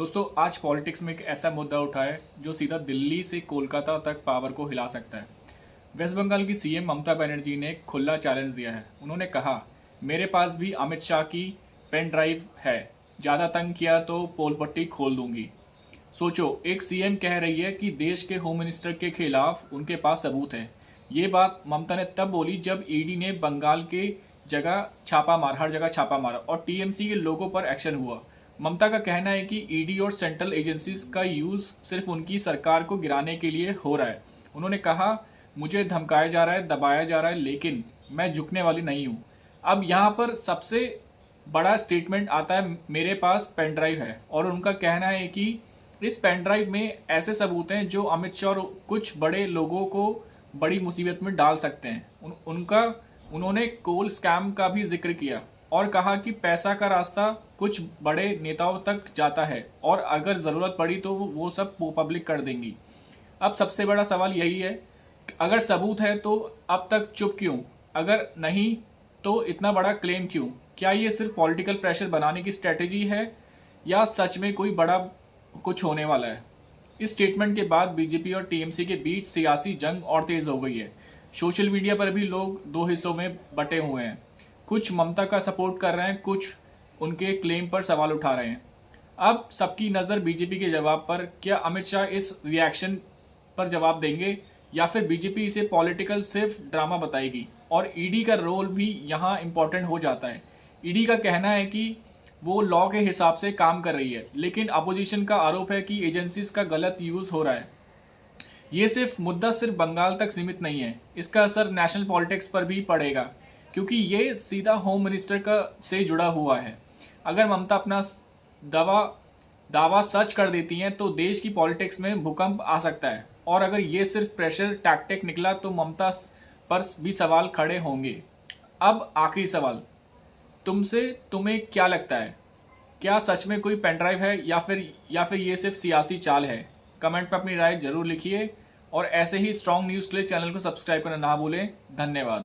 दोस्तों आज पॉलिटिक्स में एक ऐसा मुद्दा उठा है जो सीधा दिल्ली से कोलकाता तक पावर को हिला सकता है। वेस्ट बंगाल की सीएम ममता बनर्जी ने एक खुला चैलेंज दिया है। उन्होंने कहा, मेरे पास भी अमित शाह की पेन ड्राइव है, ज़्यादा तंग किया तो पोल पट्टी खोल दूंगी। सोचो, एक सीएम कह रही है कि देश के होम मिनिस्टर के खिलाफ उनके पास सबूत है। ये बात ममता ने तब बोली जब ईडी ने बंगाल के हर जगह छापा मारा और टीएमसी के लोगों पर एक्शन हुआ। ममता का कहना है कि ईडी और सेंट्रल एजेंसीज का यूज सिर्फ उनकी सरकार को गिराने के लिए हो रहा है। उन्होंने कहा, मुझे धमकाया जा रहा है, दबाया जा रहा है, लेकिन मैं झुकने वाली नहीं हूँ। अब यहाँ पर सबसे बड़ा स्टेटमेंट आता है, मेरे पास पेन ड्राइव है, और उनका कहना है कि इस पेन ड्राइव में ऐसे सबूत हैं जो अमित शाह और कुछ बड़े लोगों को बड़ी मुसीबत में डाल सकते हैं। उन्होंने कोल स्कैम का भी जिक्र किया और कहा कि पैसा का रास्ता कुछ बड़े नेताओं तक जाता है और अगर ज़रूरत पड़ी तो वो सब पब्लिक कर देंगी। अब सबसे बड़ा सवाल यही है, अगर सबूत है तो अब तक चुप क्यों? अगर नहीं तो इतना बड़ा क्लेम क्यों? क्या ये सिर्फ पॉलिटिकल प्रेशर बनाने की स्ट्रेटेजी है या सच में कोई बड़ा कुछ होने वाला है? इस स्टेटमेंट के बाद बीजेपी और टीएमसी के बीच सियासी जंग और तेज हो गई है। सोशल मीडिया पर भी लोग दो हिस्सों में बटे हुए हैं। कुछ ममता का सपोर्ट कर रहे हैं, कुछ उनके क्लेम पर सवाल उठा रहे हैं। अब सबकी नज़र बीजेपी के जवाब पर। क्या अमित शाह इस रिएक्शन पर जवाब देंगे या फिर बीजेपी इसे पॉलिटिकल सिर्फ ड्रामा बताएगी? और ईडी का रोल भी यहाँ इंपॉर्टेंट हो जाता है। ईडी का कहना है कि वो लॉ के हिसाब से काम कर रही है, लेकिन अपोजिशन का आरोप है कि एजेंसीज का गलत यूज़ हो रहा है। ये मुद्दा सिर्फ बंगाल तक सीमित नहीं है, इसका असर नेशनल पॉलिटिक्स पर भी पड़ेगा, क्योंकि ये सीधा होम मिनिस्टर से जुड़ा हुआ है। अगर ममता अपना दावा सच कर देती हैं तो देश की पॉलिटिक्स में भूकंप आ सकता है, और अगर ये सिर्फ प्रेशर टैक्टिक निकला तो ममता पर भी सवाल खड़े होंगे। अब आखिरी सवाल, तुम्हें क्या लगता है, क्या सच में कोई पेन ड्राइव है या फिर ये सिर्फ सियासी चाल है? कमेंट में अपनी राय जरूर लिखिए और ऐसे ही स्ट्रॉन्ग न्यूज़ के लिए चैनल को सब्सक्राइब करना ना भूलें। धन्यवाद।